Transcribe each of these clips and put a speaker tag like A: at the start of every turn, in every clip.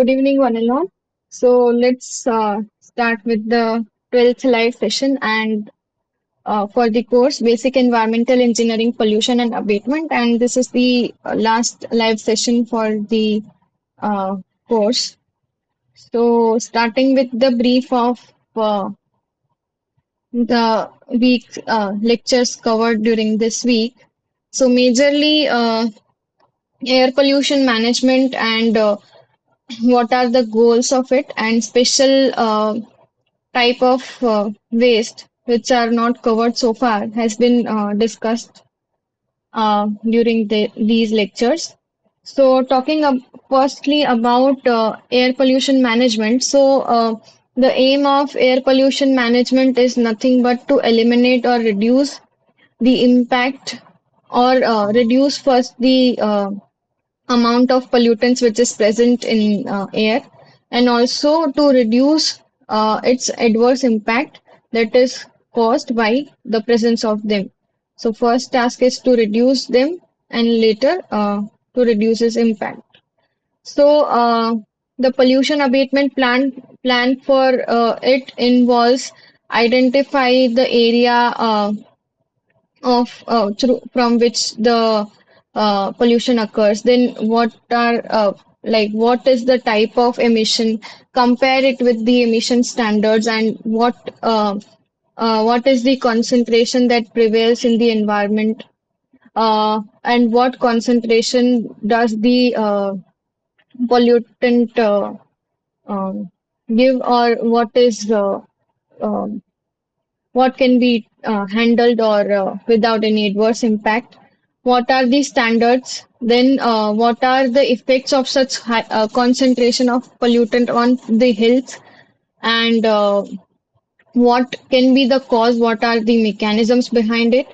A: Good evening, one and all. So let's start with the 12th live session and for the course Basic Environmental Engineering Pollution and Abatement. And this is the last live session for the uh, course. So starting with the brief of the week lectures covered during this week. So majorly air pollution management and what are the goals of it and special type of waste which are not covered so far has been discussed during these lectures. So, talking firstly about air pollution management. So, the aim of air pollution management is nothing but to eliminate or reduce the impact or reduce first the amount of pollutants which is present in air and also to reduce its adverse impact that is caused by the presence of them. So first task is to reduce them and later to reduce its impact. So the pollution abatement plan for it involves identify the area of from which the pollution occurs, then what are what is the type of emission, compare it with the emission standards, and what is the concentration that prevails in the environment, and what concentration does the pollutant give, or what can be handled or without any adverse impact? What are the standards? Then, what are the effects of such high concentration of pollutant on the health? And what can be the cause? What are the mechanisms behind it?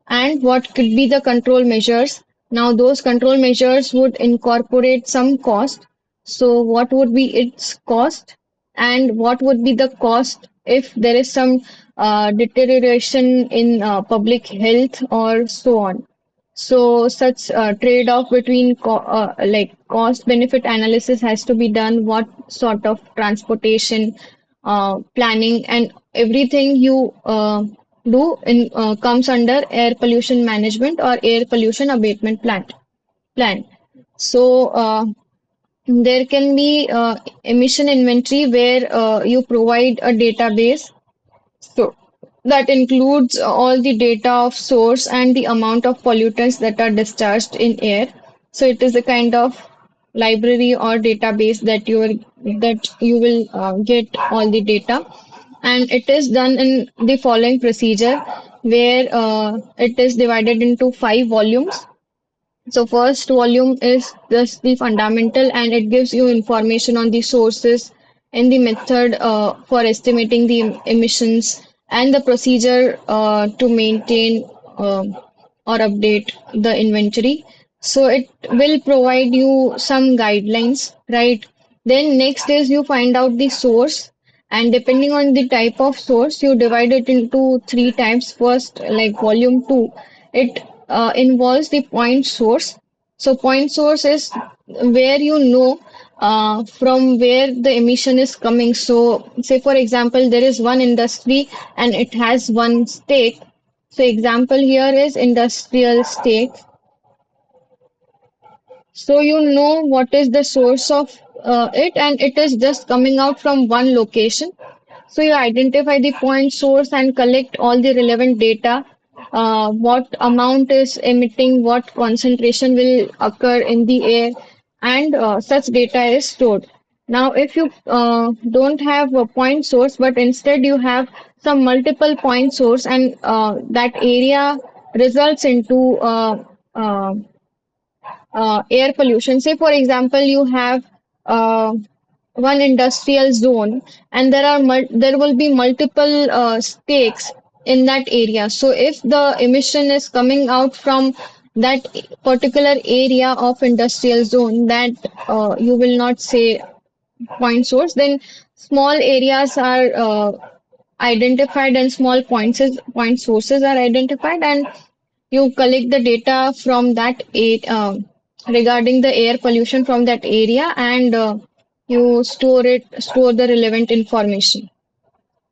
A: And what could be the control measures? Now, those control measures would incorporate some cost. So, what would be its cost? And what would be the cost if there is some deterioration in public health or so on? So, such trade-off between cost benefit analysis has to be done. What sort of transportation, planning, and everything you do in comes under air pollution management or air pollution abatement plan. So there can be emission inventory where you provide a database, so that includes all the data of source and the amount of pollutants that are discharged in air. So it is a kind of library or database that you will get all the data, and it is done in the following procedure where it is divided into 5 volumes. So first volume is just the fundamental, and it gives you information on the sources and the method for estimating the emissions and the procedure to maintain or update the inventory. So it will provide you some guidelines, right? Then next is you find out the source, and depending on the type of source, you divide it into three types. First, like volume two, it involves the point source. So point source is where you know from where the emission is coming. So say for example, there is one industry and it has one state. So example here is industrial state. So you know what is the source of it, and it is just coming out from one location. So you identify the point source and collect all the relevant data. What amount is emitting, what concentration will occur in the air, and such data is stored. Now, if you don't have a point source, but instead you have some multiple point source, and that area results into air pollution. Say, for example, you have one industrial zone, and there will be multiple stakes in that area. So, if the emission is coming out from that particular area of industrial zone, that you will not say point source, then small areas are identified and small point sources are identified, and you collect the data from that regarding the air pollution from that area, and You store the relevant information.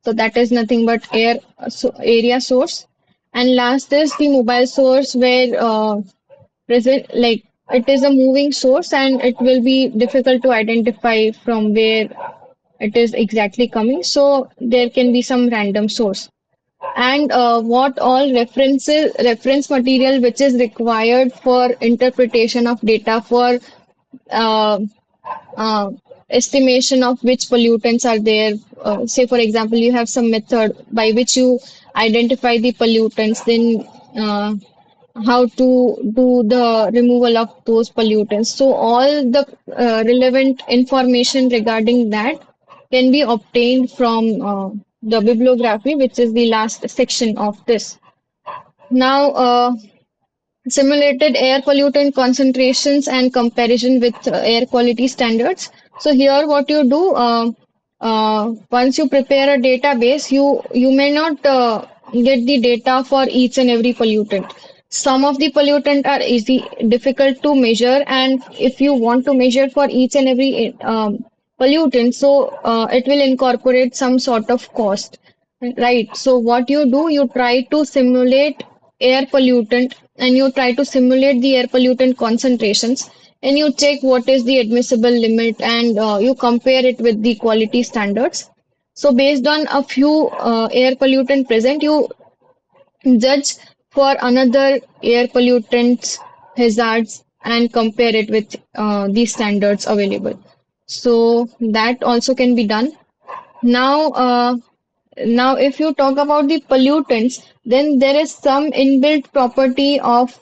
A: So that is nothing but air area source. And last is the mobile source where present like it is a moving source and it will be difficult to identify from where it is exactly coming. So there can be some random source. And what all reference material which is required for interpretation of data for uh, uh, estimation of which pollutants are there. Say, for example, you have some method by which you identify the pollutants, then how to do the removal of those pollutants. So, all the relevant information regarding that can be obtained from the bibliography, which is the last section of this. Now, simulated air pollutant concentrations and comparison with air quality standards. So here what you do, once you prepare a database, you may not get the data for each and every pollutant. Some of the pollutant are easy, difficult to measure, and if you want to measure for each and every pollutant, so it will incorporate some sort of cost. Right. So what you do, you try to simulate air pollutant and you try to simulate the air pollutant concentrations and you check what is the admissible limit and you compare it with the quality standards. So based on a few air pollutant present, you judge for another air pollutants hazards and compare it with the standards available. So that also can be done. Now, now, if you talk about the pollutants, then there is some inbuilt property of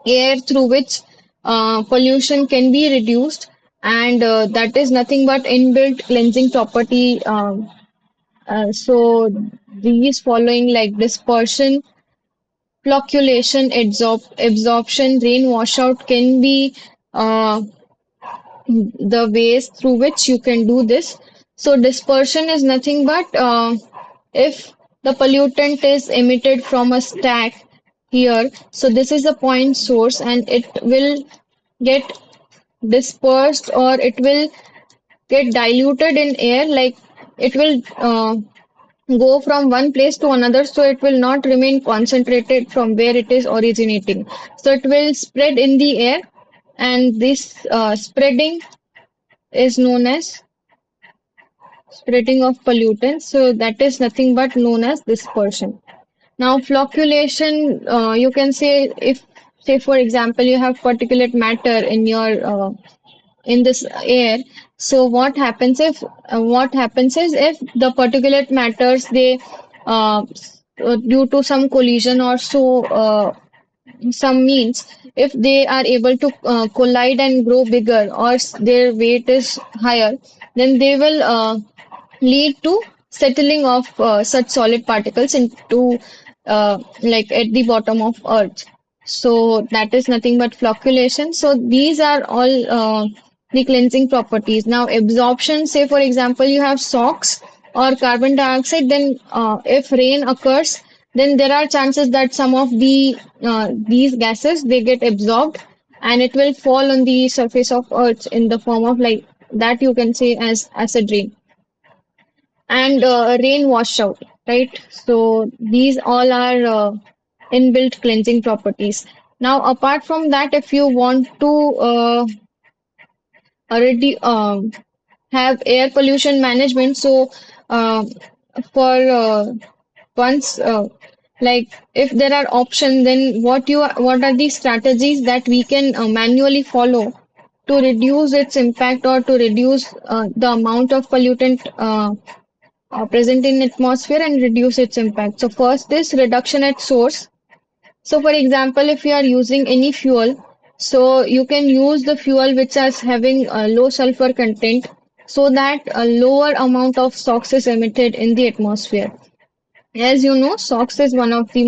A: air through which pollution can be reduced, and that is nothing but inbuilt cleansing property. So, these following like dispersion, flocculation, absorption, rain washout can be the ways through which you can do this. So dispersion is nothing but if the pollutant is emitted from a stack here, so this is a point source and it will get dispersed or it will get diluted in air, like it will go from one place to another, so it will not remain concentrated from where it is originating. So it will spread in the air, and this spreading is known as spreading of pollutants. So that is nothing but known as dispersion. Now, flocculation, you can say if, say for example, you have particulate matter in your in this air. So what happens is if the particulate matters they due to some collision or so some means if they are able to collide and grow bigger or their weight is higher, then they will lead to settling of such solid particles into like at the bottom of earth. So that is nothing but flocculation. So these are all the cleansing properties. Now absorption, say for example you have SOx or carbon dioxide, then if rain occurs, then there are chances that some of these gases they get absorbed and it will fall on the surface of earth in the form of like that you can say as acid rain and rain washout, right? So these all are inbuilt cleansing properties. Now, apart from that, if you want to already have air pollution management, so uh, for once like if there are options, then what are the strategies that we can manually follow to reduce its impact or to reduce the amount of pollutant present in atmosphere and reduce its impact. So first is reduction at source. So for example, if you are using any fuel, so you can use the fuel which is having a low sulfur content so that a lower amount of SOx is emitted in the atmosphere. As you know, SOx is one of the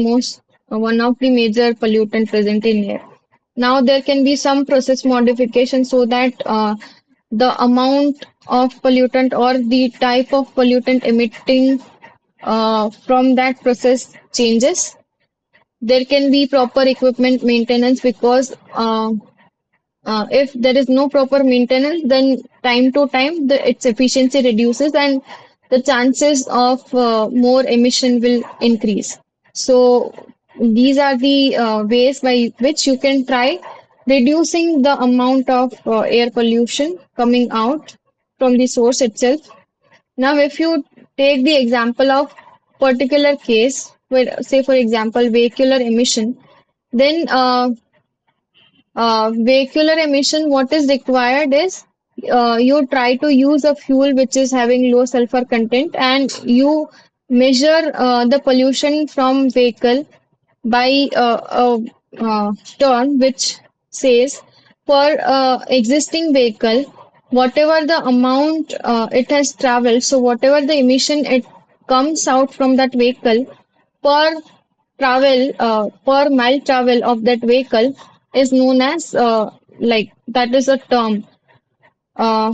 A: major pollutant present in air. Now there can be some process modification so that the amount of pollutant or the type of pollutant emitting from that process changes. There can be proper equipment maintenance because If there is no proper maintenance, then time to time its efficiency reduces and the chances of more emission will increase. So these are the ways by which you can try reducing the amount of air pollution coming out from the source itself. Now, if you take the example of particular case, where say for example vehicular emission, then vehicular emission, what is required is you try to use a fuel which is having low sulfur content and you measure the pollution from vehicle by term which says for existing vehicle, whatever the amount it has traveled, so whatever the emission it comes out from that vehicle per per mile travel of that vehicle is known as like that is a term. Uh,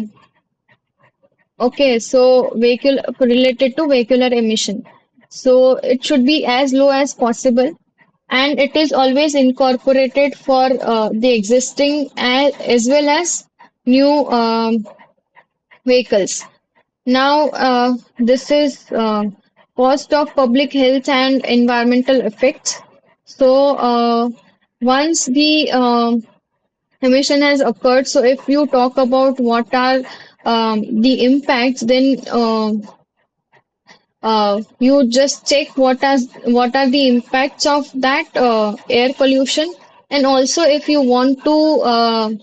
A: okay, so vehicle related to vehicular emission. So it should be as low as possible, and it is always incorporated for the existing as well as new vehicles. Now, this is cost of public health and environmental effects. So, once the emission has occurred, so if you talk about what are the impacts, then you just check what are the impacts of that air pollution, and also if you want to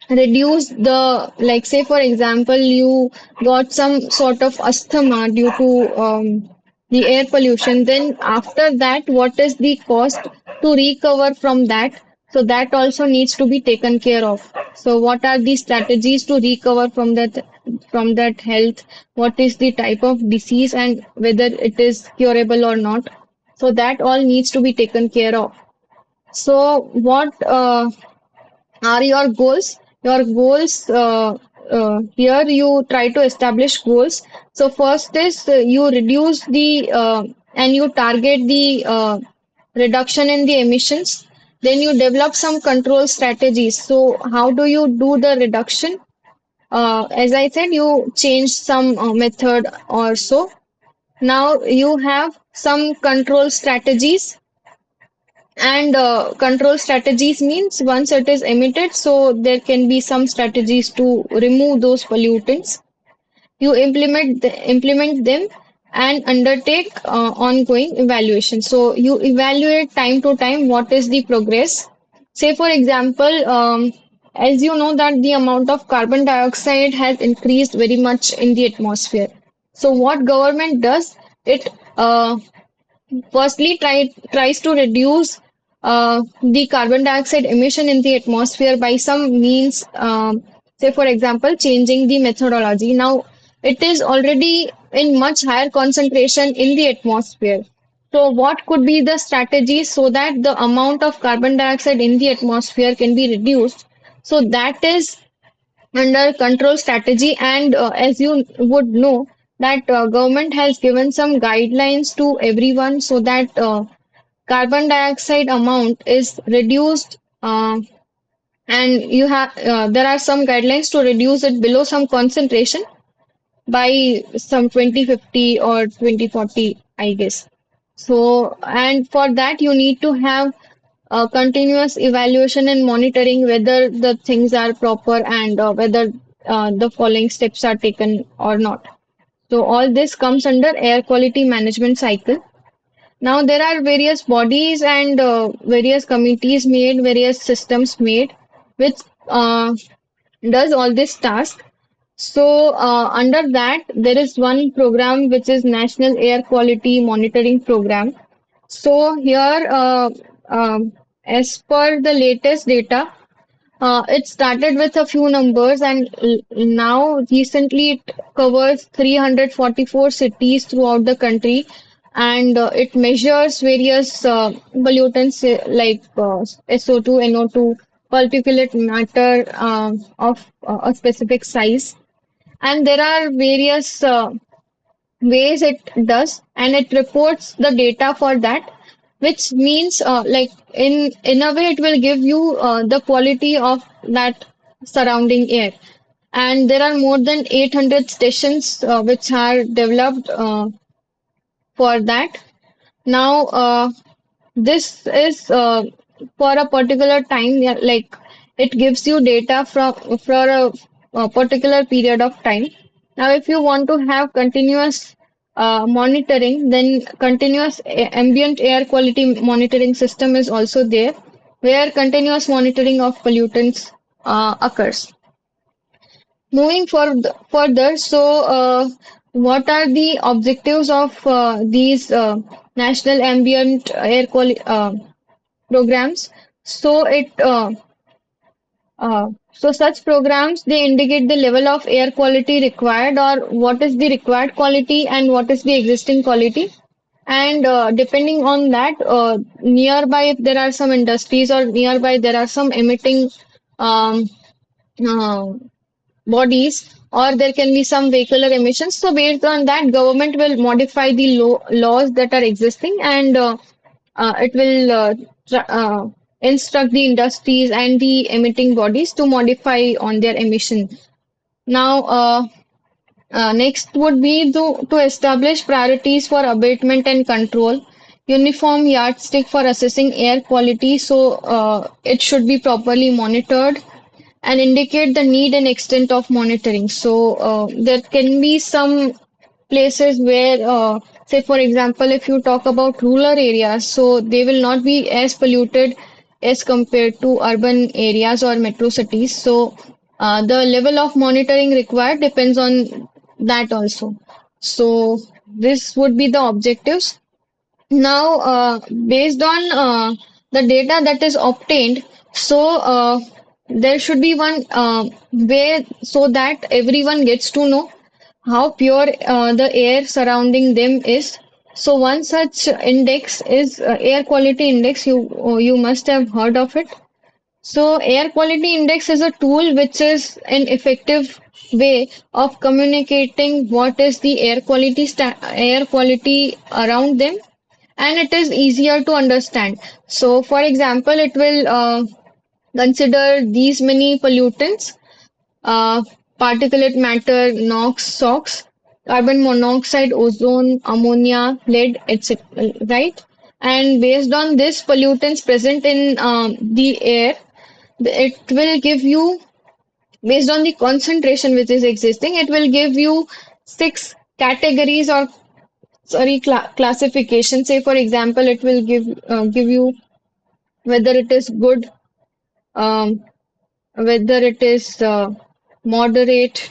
A: reduce the like say for example you got some sort of asthma due to the air pollution, then after that what is the cost to recover from that, so that also needs to be taken care of. So what are the strategies to recover from that health, what is the type of disease and whether it is curable or not, so that all needs to be taken care of. So what are your goals? Your goals here you try to establish goals. So first is you reduce the and you target the reduction in the emissions. Then you develop some control strategies. So how do you do the reduction? As I said, you change some method or so. Now you have some control strategies, and control strategies means once it is emitted, so there can be some strategies to remove those pollutants. You implement them and undertake ongoing evaluation. So you evaluate time to time what is the progress. Say for example, as you know that the amount of carbon dioxide has increased very much in the atmosphere. So what government does, it firstly tries to reduce the carbon dioxide emission in the atmosphere by some means, say for example, changing the methodology. Now, it is already in much higher concentration in the atmosphere. So, what could be the strategies so that the amount of carbon dioxide in the atmosphere can be reduced? So, that is under control strategy, and as you would know that government has given some guidelines to everyone so that carbon dioxide amount is reduced, and you have there are some guidelines to reduce it below some concentration by some 2050 or 2040, I guess. So, and for that you need to have continuous evaluation and monitoring whether the things are proper and whether the following steps are taken or not. So all this comes under air quality management cycle. Now there are various bodies and various committees made, various systems made, which does all this task. So under that there is one program which is National Air Quality Monitoring Program. So here, as per the latest data, it started with a few numbers, and now recently it covers 344 cities throughout the country, and it measures various pollutants like SO2, NO2, particulate matter of a specific size, and there are various ways it does, and it reports the data for that. which means like in a way it will give you the quality of that surrounding air. And there are more than 800 stations which are developed for that. Now, this is for a particular time, yeah, like it gives you data from for a particular period of time. Now, if you want to have continuous monitoring, then continuous ambient air quality monitoring system is also there, where continuous monitoring of pollutants occurs. Moving further, so what are the objectives of these national ambient air quality programs? So so such programs they indicate the level of air quality required, or what is the required quality and what is the existing quality. And depending on that, nearby if there are some industries or nearby there are some emitting um, uh, bodies, or there can be some vehicular emissions. So based on that, government will modify the laws that are existing, and it will instruct the industries and the emitting bodies to modify on their emission. Now, next would be to establish priorities for abatement and control, uniform yardstick for assessing air quality, so it should be properly monitored, and indicate the need and extent of monitoring. So there can be some places where, say for example, if you talk about rural areas, so they will not be as polluted as compared to urban areas or metro cities. So the level of monitoring required depends on that also. So this would be the objectives. Now, based on the data that is obtained, so there should be one way so that everyone gets to know how pure the air surrounding them is. So one such index is air quality index. You must have heard of it. So, air quality index is a tool which is an effective way of communicating what is the air quality around them, and it is easier to understand. So, for example, it will consider these many pollutants: uh, particulate matter, NOx, SOx, carbon monoxide, ozone, ammonia, lead, etc. Right? And based on this pollutants present in the air, it will give you, based on the concentration which is existing, it will give you six categories, or sorry, classification. Say for example, it will give you whether it is good, um, whether it is moderate,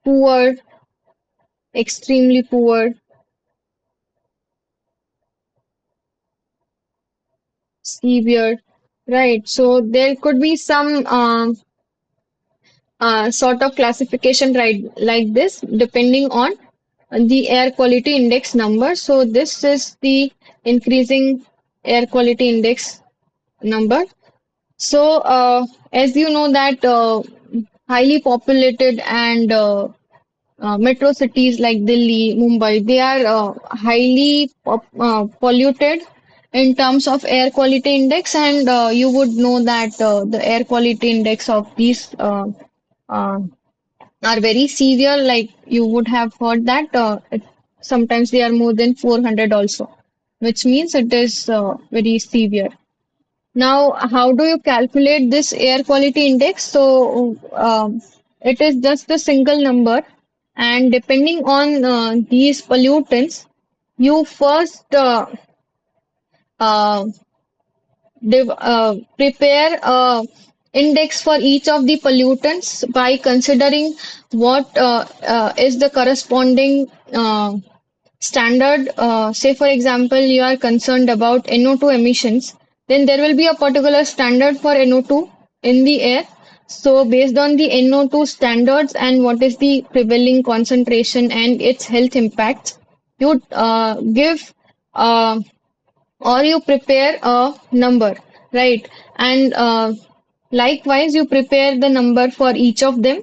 A: poor, extremely poor, severe, right? So there could be some sort of classification, right, like this, depending on the air quality index number. So this is the increasing air quality index number. So as you know that highly populated and metro cities like Delhi, Mumbai, they are highly polluted in terms of air quality index, and you would know that the air quality index of these uh, are very severe. Like you would have heard that sometimes they are more than 400 also, which means it is very severe. Now, how do you calculate this air quality index? So, it is just a single number, and depending on these pollutants, you first uh, prepare a index for each of the pollutants by considering what is the corresponding standard. Say, for example, you are concerned about NO2 emissions, then there will be a particular standard for NO2 in the air. So, based on the NO2 standards and what is the prevailing concentration and its health impacts, you give or you prepare a number, right? And likewise, you prepare the number for each of them,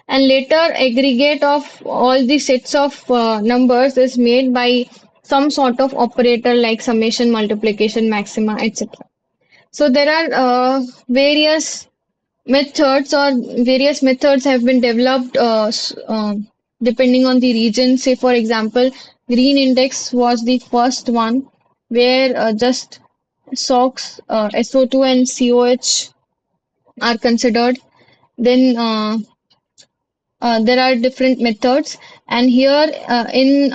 A: and later aggregate of all the sets of numbers is made by some sort of operator like summation, multiplication, maxima, etc. So there are various methods have been developed depending on the region. Say, for example, green index was the first one where just SOx, SO2 and COH are considered. Then there are different methods, and here in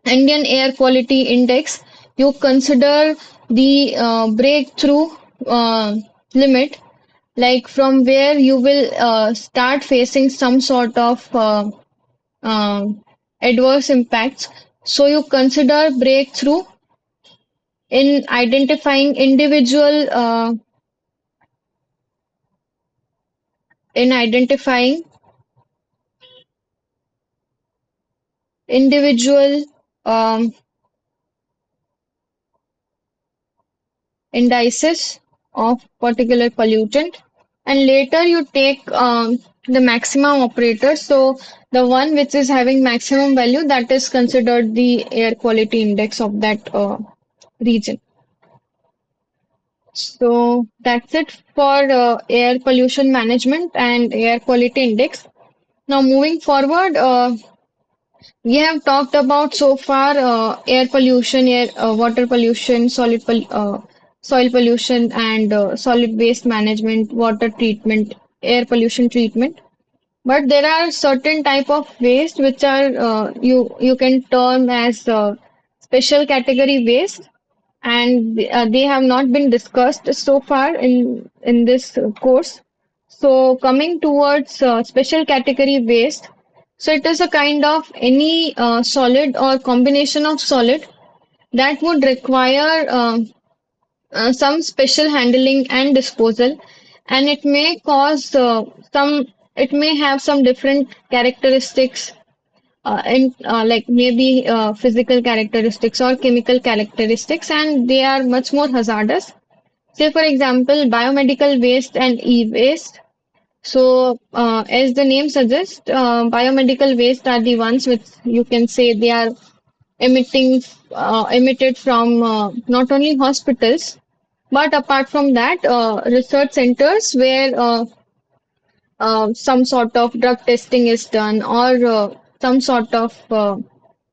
A: Indian Air Quality Index, you consider the breakthrough uh, limit, like from where you will start facing some sort of uh, adverse impacts. So you consider breakthrough in identifying individual um, indices of particular pollutant, and later you take the maximum operator. So the one which is having maximum value, that is considered the air quality index of that region. So that's it for air pollution management and air quality index. Now moving forward, we have talked about so far air pollution, water pollution, soil pollution, and solid waste management, water treatment, air pollution treatment. But there are certain type of waste which are you can term as special category waste, and they have not been discussed so far in this course. So coming towards special category waste, so it is a kind of any solid or combination of solid that would require some special handling and disposal, and it may cause it may have some different characteristics in like maybe physical characteristics or chemical characteristics, and they are much more hazardous. Say, for example, biomedical waste and e-waste. So, as the name suggests, biomedical waste are the ones which you can say they are emitted from not only hospitals, but apart from that, research centers where some sort of drug testing is done, or some sort of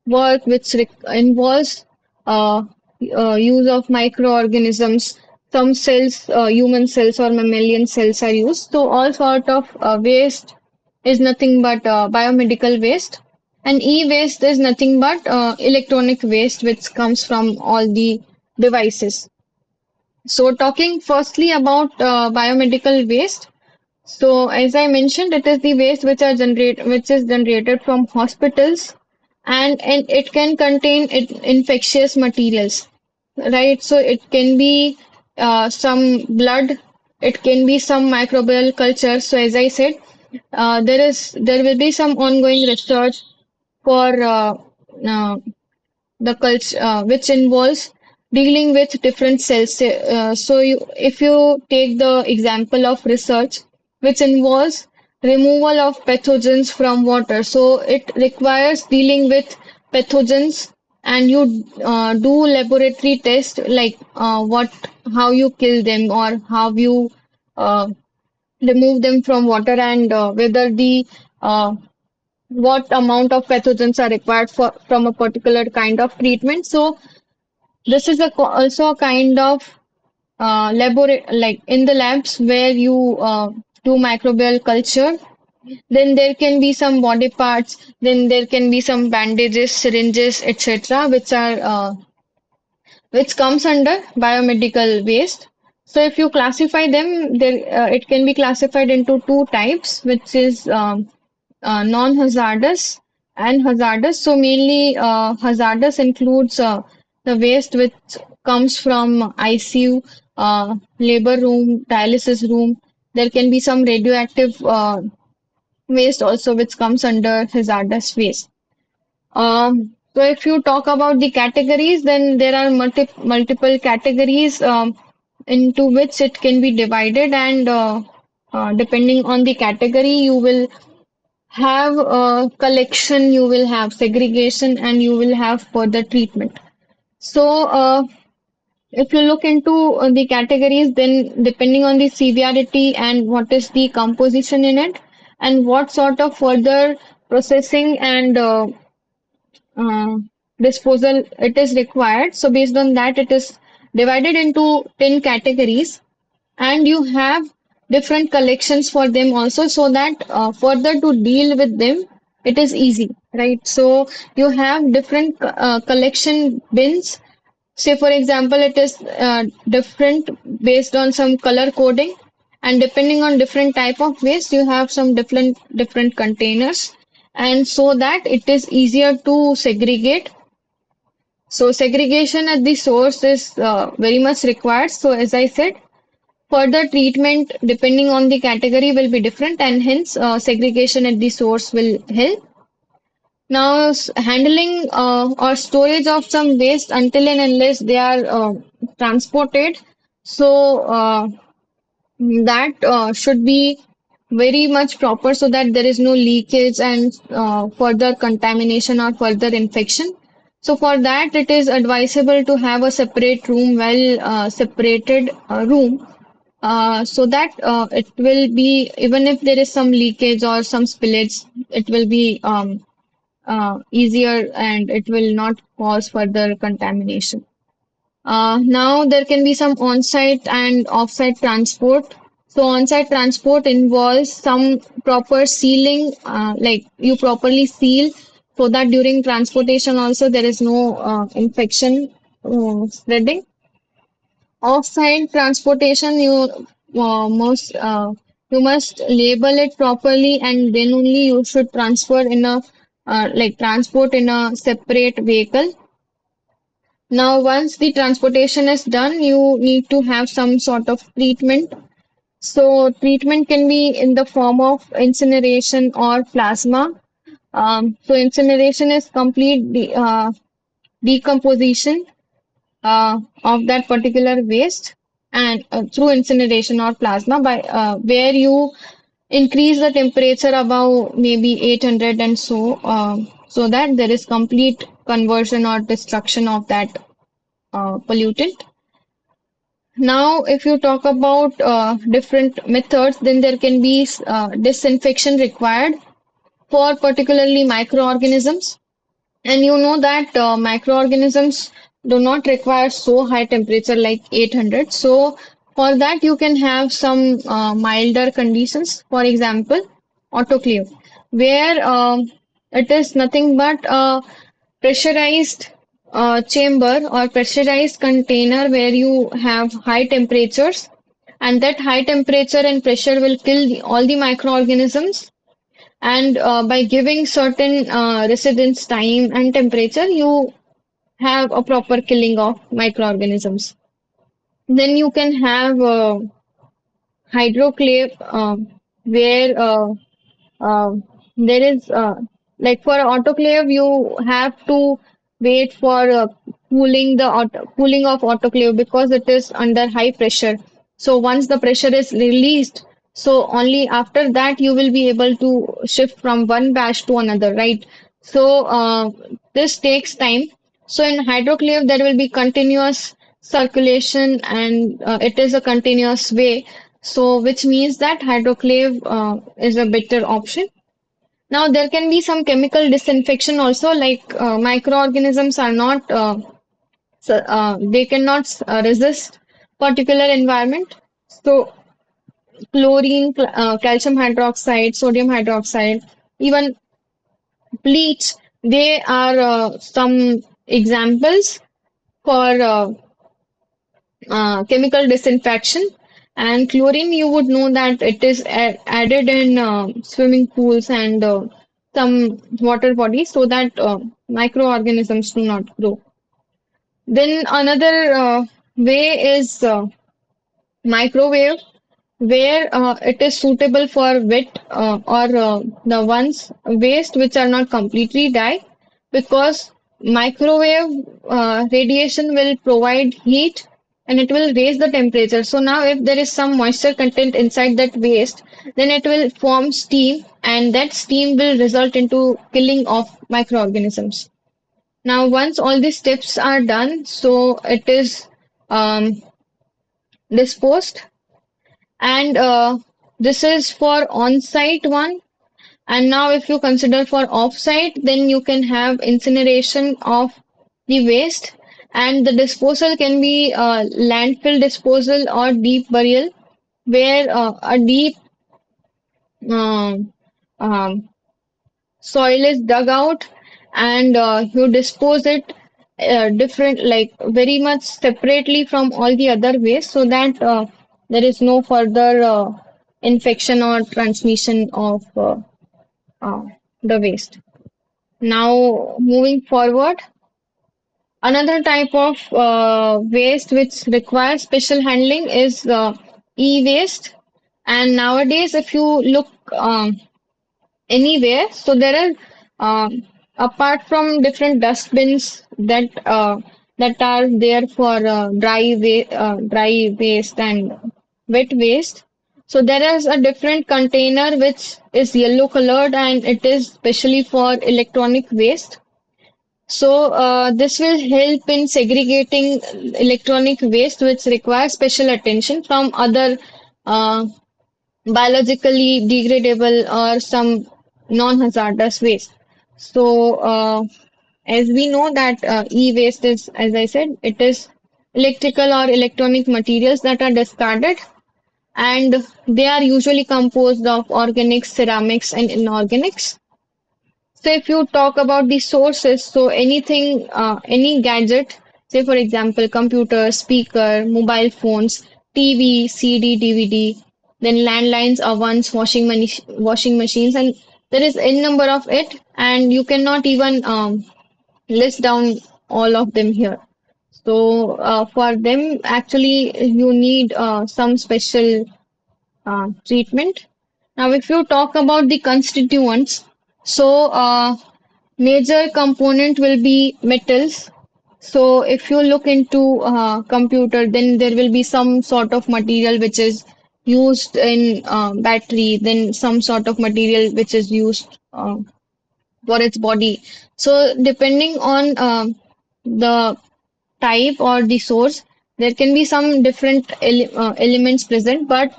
A: work which involves uh, use of microorganisms. Some cells, human cells or mammalian cells are used. So all sort of waste is nothing but biomedical waste. And e-waste is nothing but electronic waste which comes from all the devices. So talking firstly about biomedical waste. So, as I mentioned, it is the waste which is generated from hospitals, and it can contain infectious materials, right? So it can be some blood, it can be some microbial culture. So, as I said, there will be some ongoing research for uh, the culture which involves dealing with different cells. If you take the example of research which involves removal of pathogens from water, so it requires dealing with pathogens, and you do laboratory tests like how you kill them or how you uh, remove them from water, and whether the what amount of pathogens are required for from a particular kind of treatment. So this is also a kind of like in the labs where you do microbial culture. Then there can be some body parts. Then there can be some bandages, syringes, etc., which comes under biomedical waste. So if you classify them, it can be classified into two types, which is non-hazardous and hazardous. So mainly hazardous includes the waste which comes from ICU, labor room, dialysis room. There can be some radioactive waste also which comes under hazardous waste. So if you talk about the categories, then there are multiple categories into which it can be divided, and depending on the category, you will have collection, you will have segregation, and you will have further treatment. So, if you look into the categories, then depending on the severity and what is the composition in it, and what sort of further processing and uh, disposal it is required. So, based on that, it is divided into 10 categories, and you have different collections for them also, so that further to deal with them, it is easy, right? So, you have different collection bins. Say, for example, it is different based on some color coding, and depending on different type of waste, you have some different containers, and so that it is easier to segregate. So, segregation at the source is very much required. So, as I said, further treatment depending on the category will be different, and hence segregation at the source will help. Now, handling or storage of some waste until and unless they are transported, so that should be very much proper so that there is no leakage and further contamination or further infection. So, for that, it is advisable to have a separate room, well separated room, so that it will be, even if there is some leakage or some spillage, it will be easier and it will not cause further contamination. Now there can be some on-site and off-site transport. So on-site transport involves some proper sealing, like you properly seal so that during transportation also there is no infection spreading. Off-site transportation, you must label it properly, and then only you should transfer in a like transport in a separate vehicle. Now, once the transportation is done, you need to have some sort of treatment. So, treatment can be in the form of incineration or plasma. So, incineration is complete decomposition of that particular waste, and through incineration or plasma, by where you increase the temperature above maybe 800, and so that there is complete conversion or destruction of that pollutant. Now, if you talk about different methods, then there can be disinfection required for particularly microorganisms. And you know that microorganisms do not require so high temperature like 800. So, for that, you can have some milder conditions. For example, autoclave, where it is nothing but a pressurized chamber or pressurized container where you have high temperatures, and that high temperature and pressure will kill all the microorganisms, and by giving certain residence time and temperature, you have a proper killing of microorganisms. Then you can have hydroclave, where uh, there is like for autoclave, you have to wait for cooling of autoclave because it is under high pressure. So once the pressure is released, so only after that you will be able to shift from one batch to another, right? So this takes time. So in hydroclave, there will be continuous circulation, and it is a continuous way. So which means that hydroclave is a better option. Now, there can be some chemical disinfection also, like microorganisms are not, they cannot resist particular environment. So, chlorine, calcium hydroxide, sodium hydroxide, even bleach, they are some examples for chemical disinfection. And chlorine, you would know that it is added in swimming pools and some water bodies so that microorganisms do not grow. Then another way is microwave, where it is suitable for wet or the ones waste which are not completely dry, because microwave radiation will provide heat and it will raise the temperature. So now if there is some moisture content inside that waste, then it will form steam, and that steam will result into killing of microorganisms. Now once all these steps are done, so it is um, disposed, and this is for on-site one. And now if you consider for off-site, then you can have incineration of the waste, and the disposal can be landfill disposal or deep burial, where a deep um, um, soil is dug out, and you dispose it different, like very much separately from all the other waste, so that there is no further infection or transmission of uh, the waste. Now, moving forward, another type of waste which requires special handling is e-waste. And nowadays, if you look anywhere, so there are apart from different dustbins that are there for dry waste and wet waste. So there is a different container which is yellow colored, and it is specially for electronic waste. So this will help in segregating electronic waste, which requires special attention from other uh, biologically degradable or some non-hazardous waste. So as we know that e-waste is, as I said, it is electrical or electronic materials that are discarded, and they are usually composed of organics, ceramics, and inorganics. So if you talk about the sources, so anything, any gadget, say for example, computer, speaker, mobile phones, TV, CD, DVD, then landlines, ovens, washing machines, and there is n number of it, and you cannot even list down all of them here. So for them, actually, you need some special treatment. Now, if you talk about the constituents, so major component will be metals. So if you look into computer, then there will be some sort of material which is used in battery, then some sort of material which is used for its body. So depending on the type or the source, there can be some different elements present, but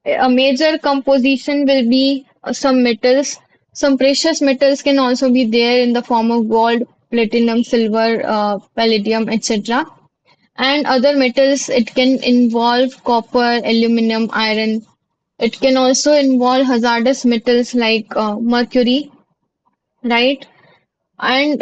A: a major composition will be some metals. Some precious metals can also be there in the form of gold, platinum, silver, palladium, etc. And other metals, it can involve copper, aluminum, iron. It can also involve hazardous metals like mercury, right? And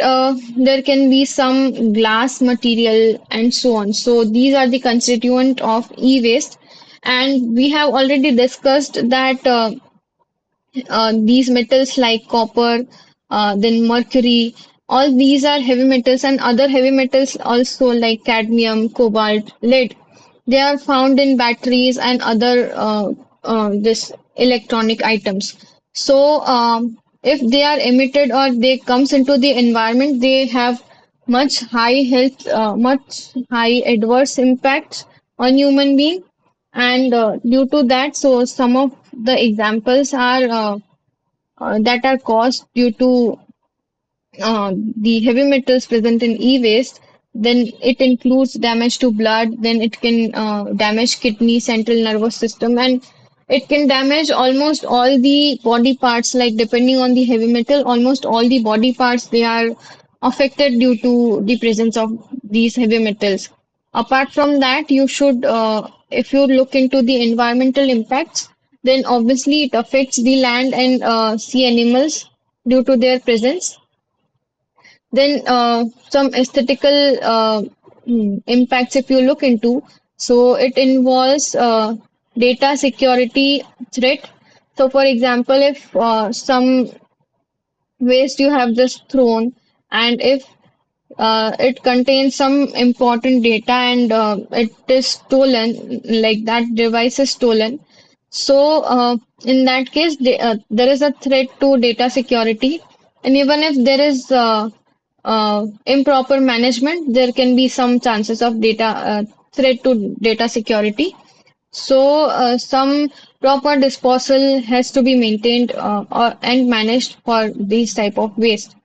A: there can be some glass material and so on. So these are the constituent of e-waste. And we have already discussed that these metals like copper, then mercury, all these are heavy metals, and other heavy metals also like cadmium, cobalt, lead. They are found in batteries and other this electronic items. So if they are emitted or they comes into the environment, they have much high adverse impacts on human being, and due to that, so some of the examples are that are caused due to the heavy metals present in e-waste. Then it includes damage to blood, then it can damage kidney, central nervous system, and it can damage almost all the body parts, like depending on the heavy metal, almost all the body parts they are affected due to the presence of these heavy metals. Apart from that, you should, if you look into the environmental impacts, then obviously it affects the land and sea animals due to their presence. Then some aesthetical impacts, if you look into, so it involves data security threat. So, for example, if some waste you have just thrown, and if it contains some important data and it is stolen, like that device is stolen. So, in that case, there is a threat to data security, and even if there is improper management, there can be some chances of data threat to data security. So, some proper disposal has to be maintained and managed for these type of waste.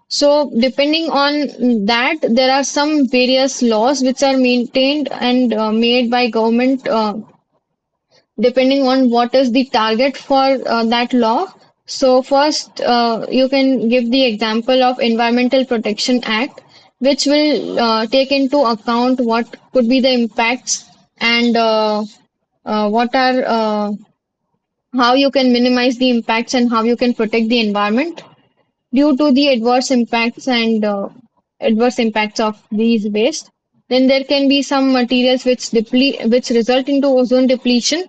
A: So, depending on that, there are some various laws which are maintained and made by government depending on what is the target for that law. So first, you can give the example of Environmental Protection Act, which will take into account what could be the impacts and what are how you can minimize the impacts and how you can protect the environment due to the adverse impacts and adverse impacts of these waste. Then there can be some materials which result into ozone depletion,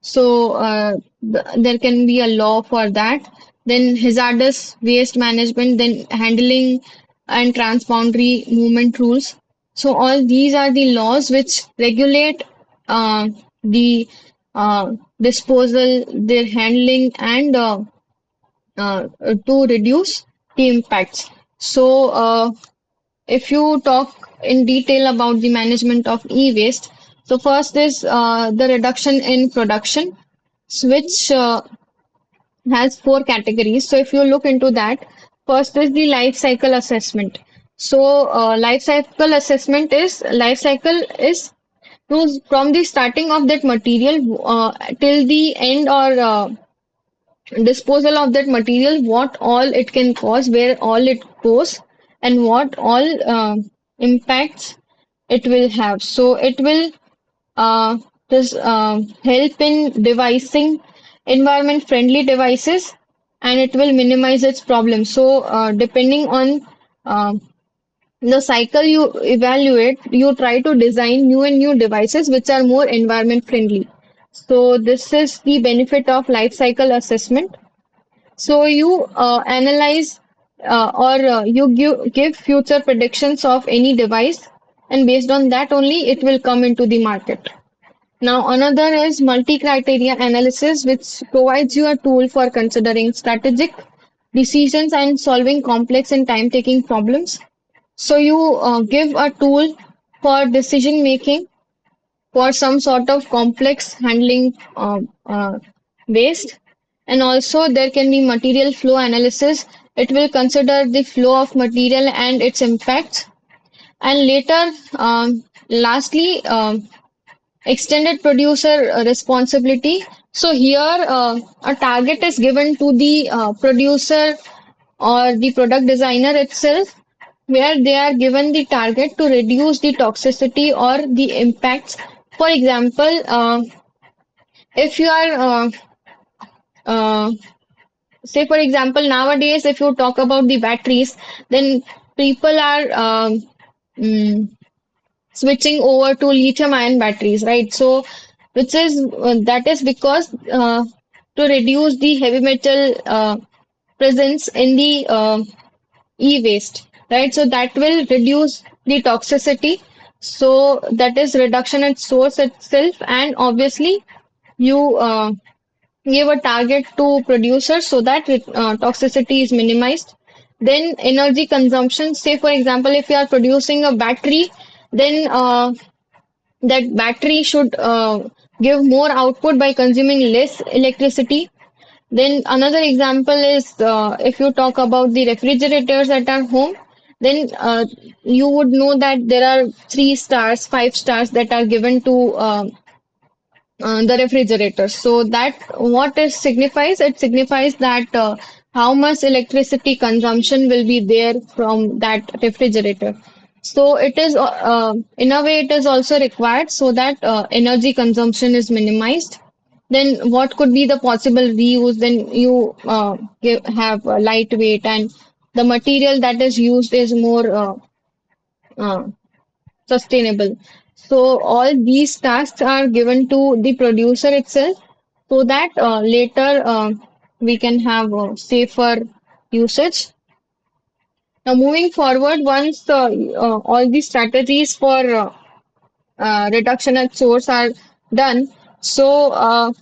A: so there can be a law for that. Then hazardous waste management, then handling and transboundary movement rules. So all these are the laws which regulate the disposal, their handling, and to reduce the impacts. So if you talk in detail about the management of e-waste, so first is the reduction in production, which has four categories. So if you look into that, first is the life cycle assessment. So life cycle is from the starting of that material till the end or disposal of that material, what all it can cause, where all it goes, and what all impacts it will have. So it will uh, this help in devising environment friendly devices, and it will minimize its problems. So depending on uh, the cycle you evaluate, you try to design new and new devices which are more environment friendly. So this is the benefit of life cycle assessment. So you analyze or you give future predictions of any device, and based on that only it will come into the market. Now another is multi-criteria analysis, which provides you a tool for considering strategic decisions and solving complex and time-taking problems. So you give a tool for decision making for some sort of complex handling waste. And also there can be material flow analysis. It will consider the flow of material and its impacts. And later, lastly, extended producer responsibility. So here a target is given to the producer or the product designer itself, where they are given the target to reduce the toxicity or the impacts. For example, if you are, uh, say, for example, nowadays, if you talk about the batteries, then people are mm, switching over to lithium ion batteries, right? So, which is that is because to reduce the heavy metal presence in the e-waste, right? So that will reduce the toxicity. So that is reduction at source itself, and obviously you give a target to producers so that toxicity is minimized. Then energy consumption. Say for example, if you are producing a battery, then that battery should give more output by consuming less electricity. Then another example is if you talk about the refrigerators at our home, then you would know that there are 3 stars, 5 stars that are given to the refrigerator. So that what it signifies? It signifies that how much electricity consumption will be there from that refrigerator. So it is in a way it is also required so that energy consumption is minimized. Then what could be the possible reuse? Then you have lightweight, and the material that is used is more uh, sustainable. So all these tasks are given to the producer itself so that later we can have safer usage. Now moving forward, once all these strategies for reduction at source are done, so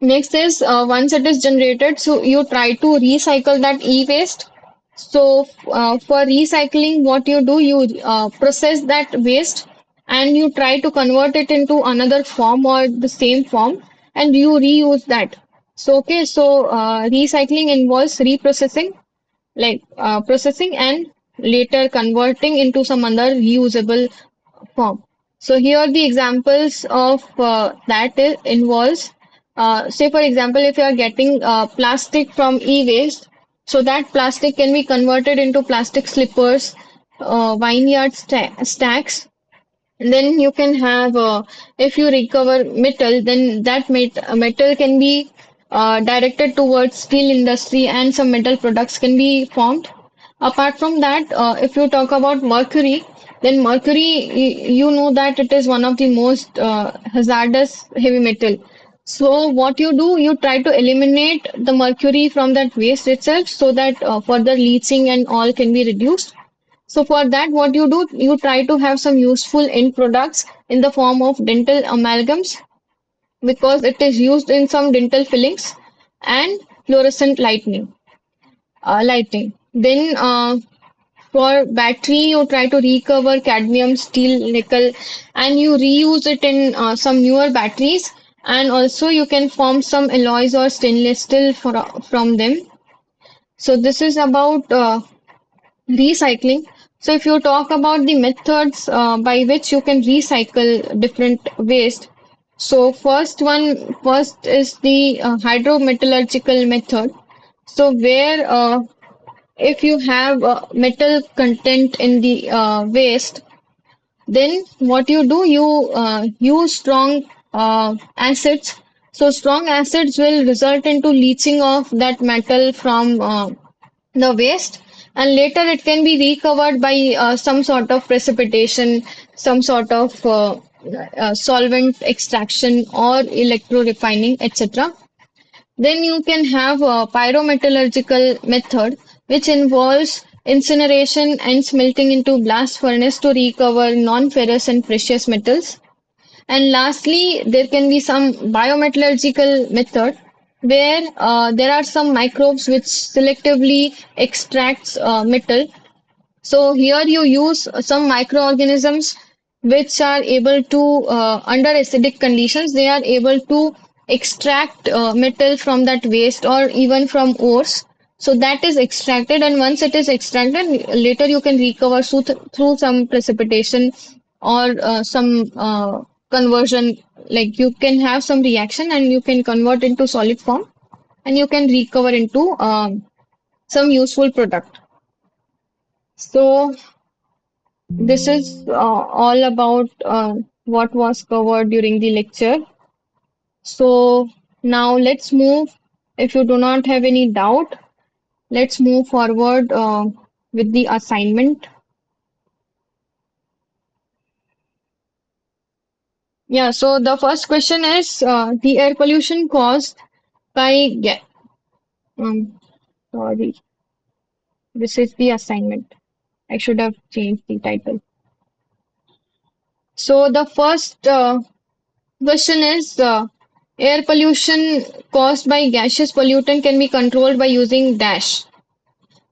A: next is once it is generated, so you try to recycle that e-waste. So for recycling, what you do, you process that waste and you try to convert it into another form or the same form, and you reuse that. So okay, so recycling involves reprocessing, like processing and later converting into some other reusable form. So here the examples of involves, say for example, if you are getting plastic from e-waste, so that plastic can be converted into plastic slippers, stacks. And then you can have, if you recover metal, then that metal can be directed towards steel industry and some metal products can be formed. Apart from that, if you talk about mercury, then mercury, you know that it is one of the most hazardous heavy metal. So what you do, you try to eliminate the mercury from that waste itself so that further leaching and all can be reduced. So for that, what you do, you try to have some useful end products in the form of dental amalgams because it is used in some dental fillings and fluorescent lighting. Then for battery, you try to recover cadmium, steel, nickel, and you reuse it in some newer batteries. And also you can form some alloys or stainless steel from them. So this is about recycling. So if you talk about the methods by which you can recycle different waste, so first is the hydrometallurgical method. So where if you have metal content in the waste, then what you do, you use strong acids. So strong acids will result into leaching of that metal from the waste, and later it can be recovered by some sort of precipitation, some sort of solvent extraction or electro refining, etc. Then you can have a pyrometallurgical method, which involves incineration and smelting into blast furnace to recover non-ferrous and precious metals. And lastly, there can be some biometallurgical method where there are some microbes which selectively extracts metal. So here you use some microorganisms which are able to, under acidic conditions, they are able to extract metal from that waste or even from ores. So that is extracted, and once it is extracted, later you can recover through some precipitation or some conversion. Like you can have some reaction and you can convert into solid form, and you can recover into some useful product. So this is all about what was covered during the lecture. So now let's move, if you do not have any doubt, let's move forward with the assignment. Yeah, so the first question is the air pollution caused by, um, sorry, this is the assignment. I should have changed the title. So the first question is air pollution caused by gaseous pollutant can be controlled by using dash.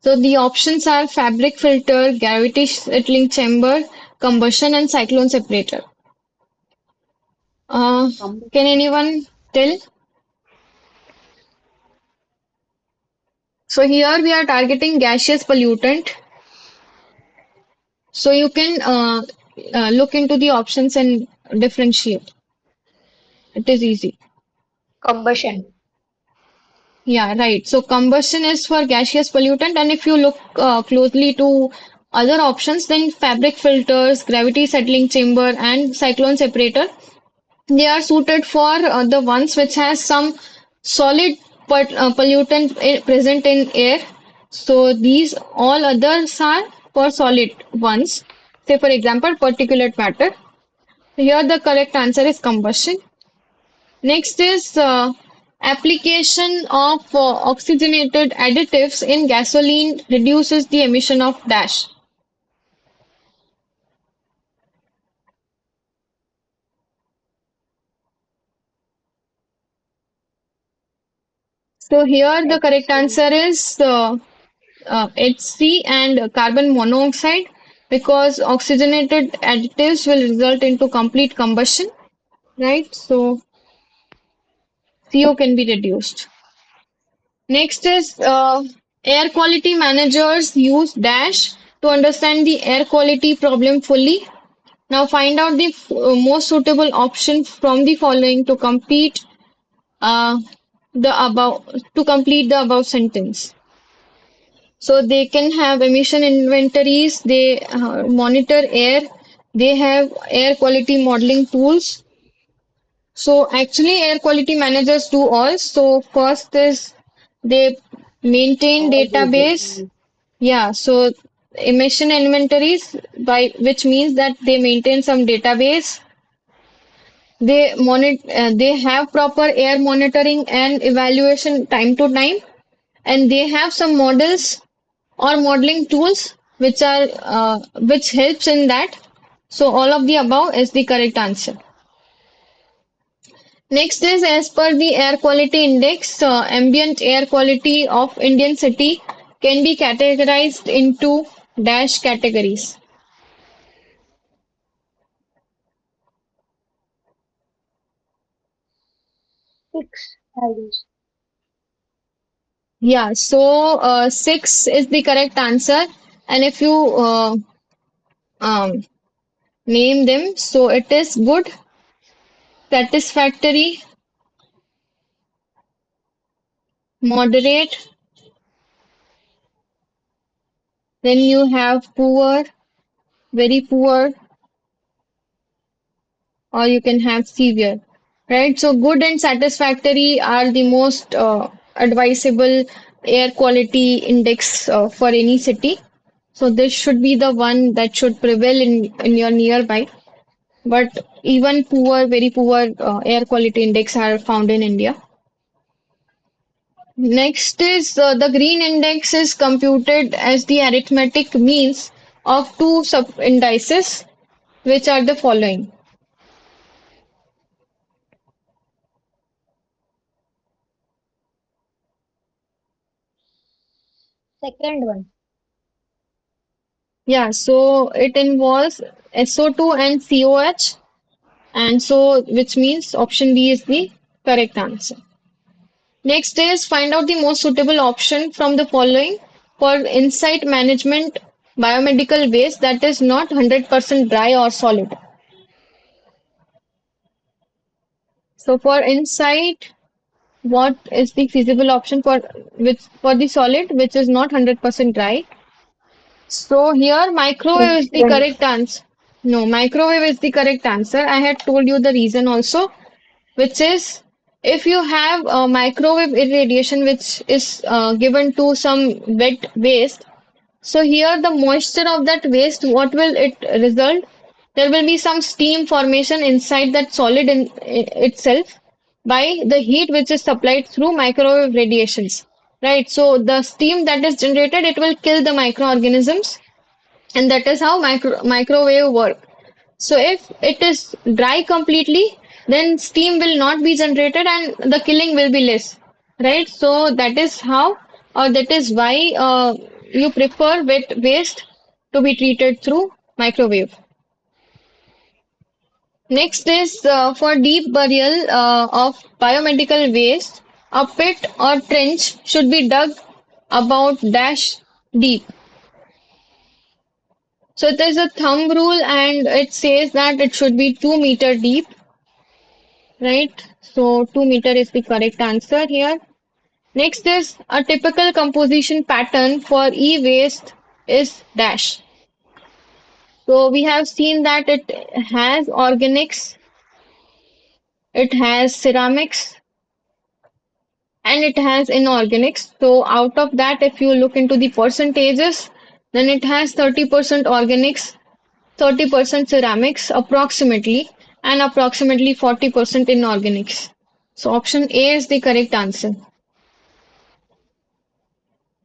A: So the options are fabric filter, gravity settling chamber, combustion, and cyclone separator. Uh, can anyone tell? So here we are targeting gaseous pollutant. So you can look into the options and differentiate. It is easy.
B: Combustion.
A: Yeah, right. So combustion is for gaseous pollutant, and if you look closely to other options, then fabric filters, gravity settling chamber, and cyclone separator, they are suited for the ones which has some solid pollutant present in air. So these all others are for solid ones. Say for example, particulate matter. Here the correct answer is combustion. Next is application of oxygenated additives in gasoline reduces the emission of dash. So here the correct
B: HC.
A: answer is HC and carbon monoxide. because oxygenated additives will result into complete combustion, right? So CO can be reduced. Next is air quality managers use dash to understand the air quality problem fully. Now find out the most suitable option from the following uh, to complete the above sentence. So they can have emission inventories, they monitor air, they have air quality modeling tools. So actually air quality managers do all. So first is they maintain database. Yeah, so emission inventories by which means that they maintain some database. They have proper air monitoring and evaluation time to time, and they have some models or modeling tools which helps in that. So all of the above is the correct answer. Next is as per the air quality index, ambient air quality of Indian city can be categorized into dash categories.
B: Six, I guess.
A: Yeah, so six is the correct answer, and if you um, name them, so it is good, satisfactory, moderate, then you have poor, very poor, or you can have severe, right? So good and satisfactory are the most advisable air quality index for any city. So this should be the one that should prevail in your nearby. But even poor, very poor air quality index are found in India. Next is the green index is computed as the arithmetic means of two sub indices, which are the following.
B: Second one.
A: Yeah, so it involves SO2 and COH, and so which means option B is the correct answer. Next is find out the most suitable option from the following for insight management biomedical waste that is not 100% dry or solid. So for insight, what is the feasible option for the solid which is not 100% dry? So here microwave is the
B: Refrigerant.
A: correct answer. No, microwave is the correct answer. I had told you the reason also, which is if you have a microwave irradiation which is given to some wet waste, so here the moisture of that waste, what will it result? There will be some steam formation inside that solid itself by the heat which is supplied through microwave radiations. Right, so the steam that is generated, it will kill the microorganisms, and that is how microwave work. So if it is dry completely, then steam will not be generated and the killing will be less, right? So that is how, or that is why you prefer wet waste to be treated through microwave. Next is for deep burial of biomedical waste, a pit or trench should be dug about dash deep. So there's a thumb rule and it says that it should be 2 meter deep, right? So 2 meter is the correct answer here. Next is a typical composition pattern for e-waste is dash. So we have seen that it has organics, it has ceramics, and it has inorganics. So out of that, if you look into the percentages, then it has 30% organics, 30% ceramics approximately, and approximately 40% inorganics. So option A is the correct answer.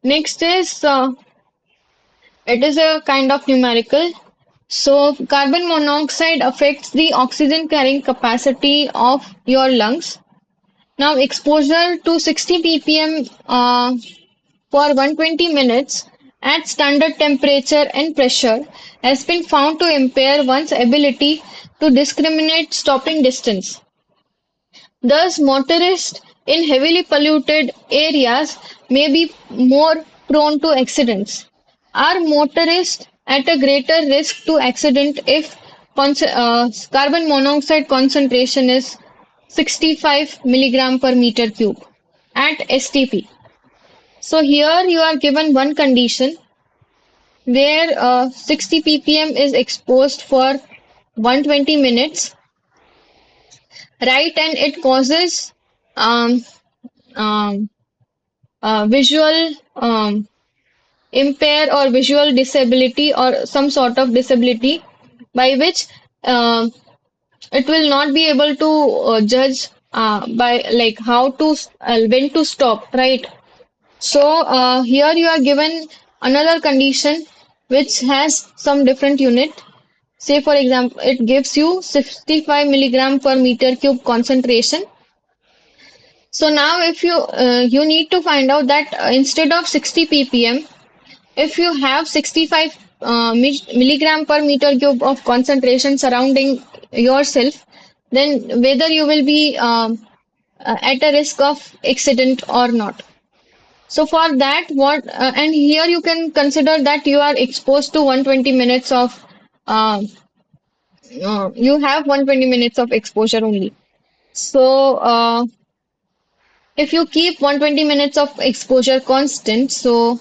A: Next is it is a kind of numerical. So carbon monoxide affects the oxygen carrying capacity of your lungs. Now exposure to 60 ppm for 120 minutes at standard temperature and pressure has been found to impair one's ability to discriminate stopping distance. Thus, motorists in heavily polluted areas may be more prone to accidents. Are motorists at a greater risk to accident if carbon monoxide concentration is 65 milligram per meter cube at STP? So here you are given one condition where 60 ppm is exposed for 120 minutes, right? And it causes um, um, visual impair or visual disability or some sort of disability by which um it will not be able to judge by like how to when to stop, right? So here you are given another condition which has some different unit. Say for example, it gives you 65 milligram per meter cube concentration. So now if you need to find out that instead of 60 ppm, if you have 65 milligram per meter cube of concentration surrounding yourself, then whether you will be at a risk of accident or not. So for that, and here you can consider that you are exposed to 120 minutes of uh, you have 120 minutes of exposure only. So if you keep 120 minutes of exposure constant, so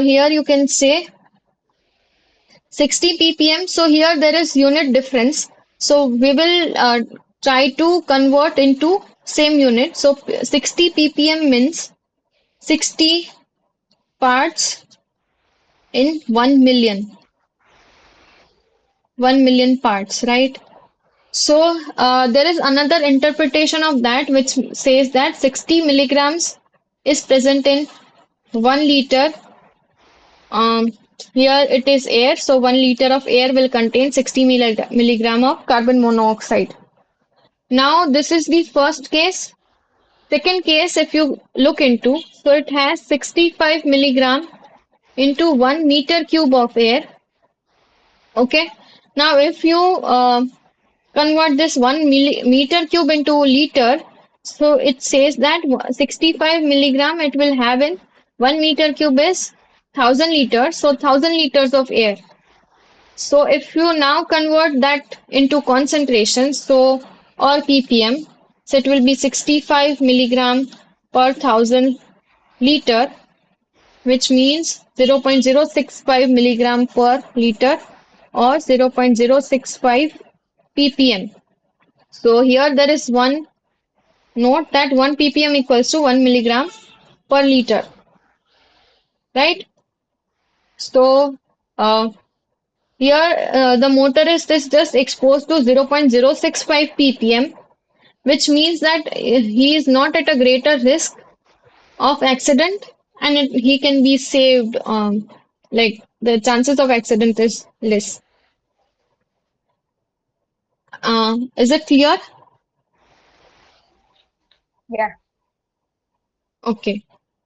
A: here you can say 60 ppm. So here there is unit difference. So we will try to convert into same unit. So 60 ppm means 60 parts in 1 million, 1 million parts, right? So there is another interpretation of that which says that 60 milligrams is present in 1 liter. Um, Here it is air, so 1 liter of air will contain 60 milligram of carbon monoxide. Now, this is the first case. Second case, if you look into, so it has 65 milligram into 1 meter cube of air. Okay. Now, if you convert this 1 meter cube into liter, so it says that 65 milligram it will have in 1 meter cube is 1000 liters, so 1000 liters of air. So if you now convert that into concentration, so or ppm, so it will be 65 milligram per 1000 liter, which means 0.065 milligram per liter or 0.065 ppm. So here there is one note that 1 ppm equals to 1 milligram per liter, right? So here the motorist is just exposed to 0.065 ppm, which means that he is not at a greater risk of accident and he can be saved. Like the chances of accident is less. Is it clear?
B: Yeah.
A: Okay.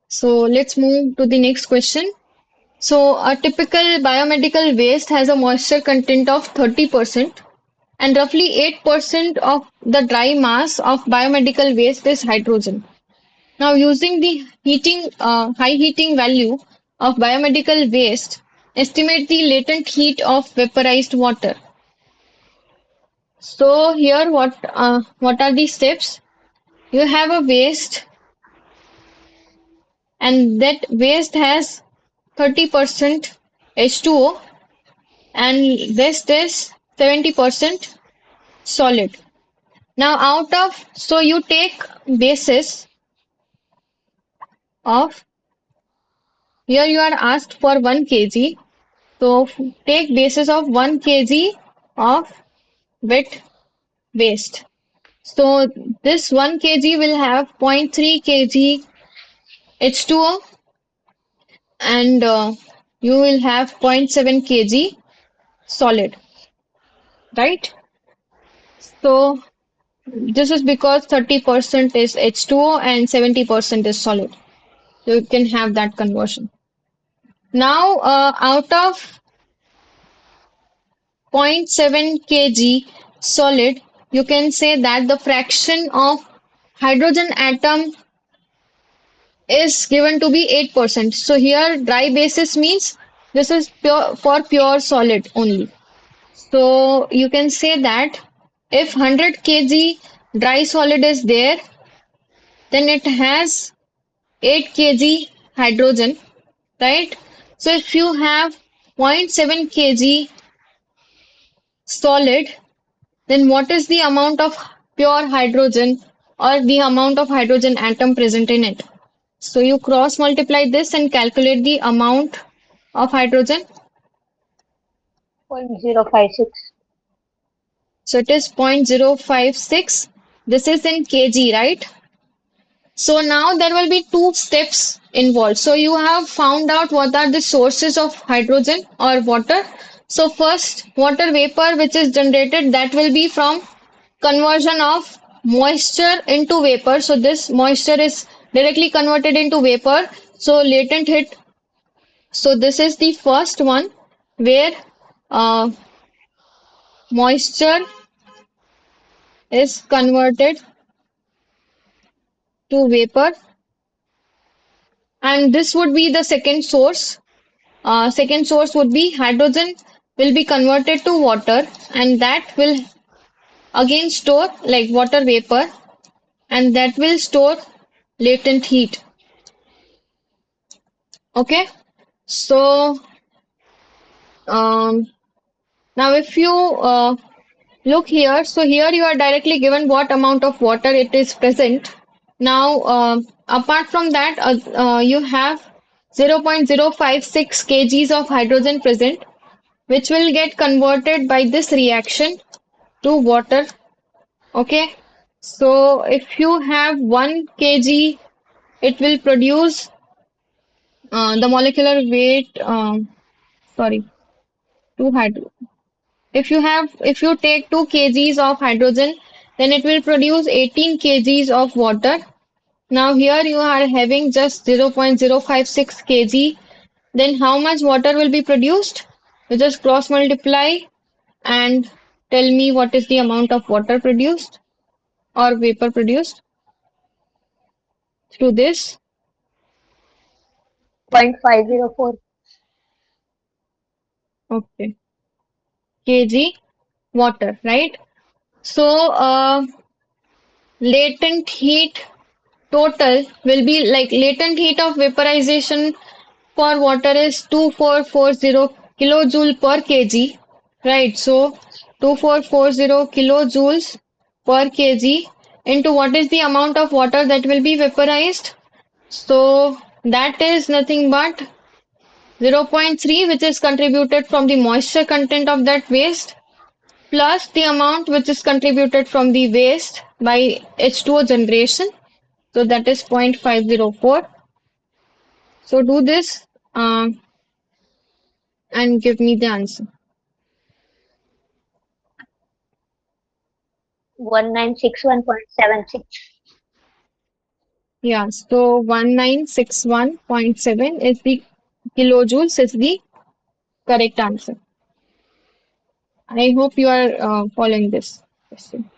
A: So let's move to the next question. So a typical biomedical waste has a moisture content of 30% and roughly 8% of the dry mass of biomedical waste is hydrogen. Now using the high heating value of biomedical waste, estimate the latent heat of vaporized water. So here what are the steps? You have a waste and that waste has 30% H2O and rest is 70% solid. Now out of, so you take basis of, here you are asked for 1 kg. So take basis of 1 kg of wet waste. So this 1 kg will have zero point 0.3 kg H2O and you will have zero point 0.7 kg solid, right? So this is because 30% is H2O and 70% is solid. So you can have that conversion. Now, out of zero point 0.7 kg solid, you can say that the fraction of hydrogen atom is given to be 8%. So here dry basis means this is pure for pure solid only. So you can say that if 100 kg dry solid is there, then it has 8 kg hydrogen, right? So if you have zero point 0.7 kg solid, then what is the amount of pure hydrogen or the amount of hydrogen atom present in it? So you cross multiply this and calculate the amount of hydrogen.
B: 0.056.
A: So it is 0.056. This is in kg, right? So now there will be two steps involved. So you have found out what are the sources of hydrogen or water. So first, water vapor which is generated, that will be from conversion of moisture into vapor. So this moisture is directly converted into vapor. So latent heat. So this is the first one where uh, moisture is converted to vapor, and this would be the second source. Second source would be hydrogen will be converted to water, and that will again store like water vapor, and that will store latent heat. Okay, so um, now if you look here, so here you are directly given what amount of water it is present. Now, apart from that, you have 0.056 kgs of hydrogen present, which will get converted by this reaction to water. Okay, so if you have 1 kg, it will produce the molecular weight. Sorry, two hydro. If you take 2 kgs of hydrogen, then it will produce 18 kgs of water. Now here you are having just 0.056 kg. Then how much water will be produced? You just cross multiply and tell me what is the amount of water produced or vapor produced through this.
B: 0.504.
A: Okay, kg water, right? So latent heat total will be like latent heat of vaporization for water is 2440 kilojoule per kg, right? So 2440 kilojoules per kg into what is the amount of water that will be vaporized? So that is nothing but 0.3, which is contributed from the moisture content of that waste, plus the amount which is contributed from the waste by H2O generation. So that is 0.504. So do this and give me the answer.
B: 1961.76.
A: Yeah, so 1961.7 is the kilojoules is the correct answer. I hope you are following this question.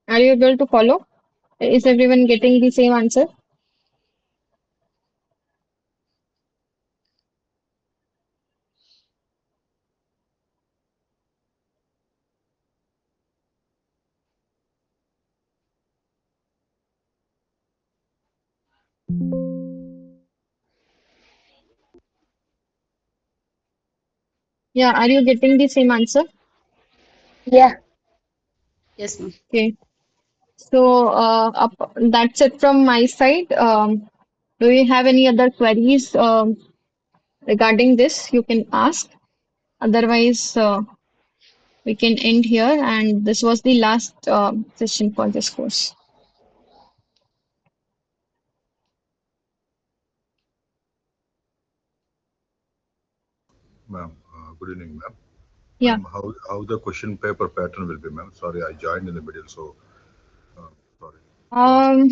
A: Are you able to follow? Is everyone getting the same answer? Yeah, are you getting the same answer?
B: Yeah.
C: Yes, ma'am.
A: Okay. So that's it from my side. Do you have any other queries regarding this? You can ask. Otherwise, we can end here. And this was the last session for this course.
D: Ma'am, good evening, ma'am.
A: Yeah.
D: Ma'am, how the question paper pattern will be, ma'am? Sorry, I joined in the middle, so sorry to ask.
A: Um,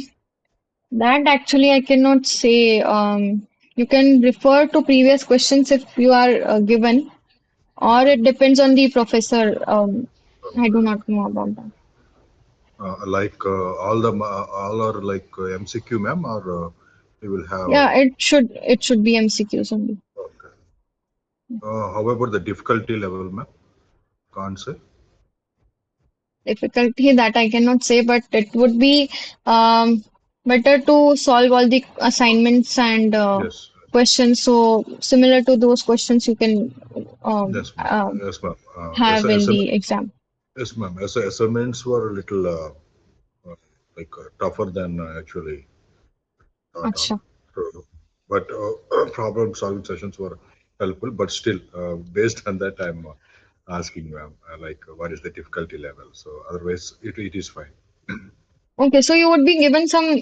A: that actually I cannot say. You can refer to previous questions if you are given, or it depends on the professor. I do
D: Okay.
A: not know about that.
D: Like all are like MCQ, ma'am, or we will have.
A: Yeah, it should be MCQs only.
D: Okay. How about the difficulty level, ma'am? Can't say.
A: Difficulty that I cannot say, but it would be better to solve all the assignments and
D: Yes,
A: questions. So similar to those questions you can
D: yes, ma'am. Yes, ma'am.
A: have in the exam.
D: Yes, ma'am. Assignments were a little like tougher than actually thought on.
A: Acha.
D: So, but problem solving sessions were helpful. But still, based on that, I'm asking ma'am, like, what is the difficulty level? So otherwise, it is fine.
A: Okay, so you would be given some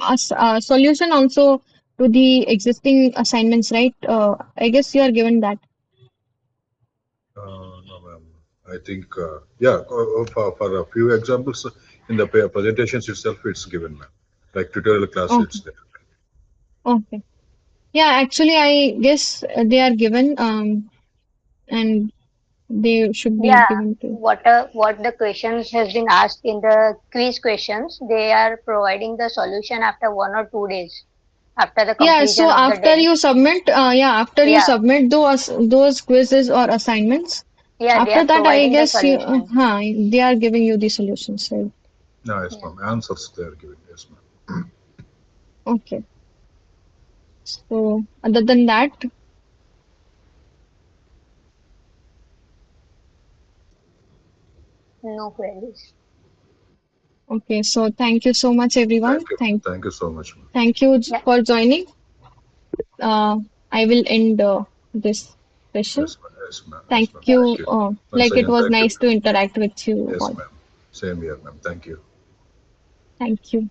A: solution also to the existing assignments, right? I guess you are given that.
D: No, ma'am. I think, yeah, for a few examples in the presentations itself, it's given, ma'am. Like tutorial class,
A: Okay,
D: it's there.
A: okay. Yeah, actually, I guess they are given, and they should be
B: Yeah.
A: given to.
B: What the questions has been asked in the quiz questions, they are providing the solution after 1 or 2 days after the
A: Yeah, so
B: completion of the
A: after
B: day.
A: you submit,
B: Yeah,
A: those quizzes or assignments,
B: yeah, they
A: after
B: are
A: that, I
B: providing the
A: guess
B: solution.
A: they are giving you the solutions, right?
D: No, yes,
B: Yeah,
D: ma'am. Answers they are giving. Yes, ma'am.
A: Okay. So other than that,
B: no queries.
A: okay. So thank you so much, everyone.
D: Thank you. Thank you so much, ma'am.
A: Thank you
B: Yeah,
A: for joining. I will end this session.
D: Yes, ma'am. Yes, ma'am. Yes,
A: Thank
D: ma'am.
B: yeah.
D: Thank
A: you.
D: you. Once
A: Like it
D: again,
A: was
D: thank you.
A: nice to interact with you
D: Yes,
A: all.
D: ma'am. Same here, ma'am. Thank you.
A: Thank you.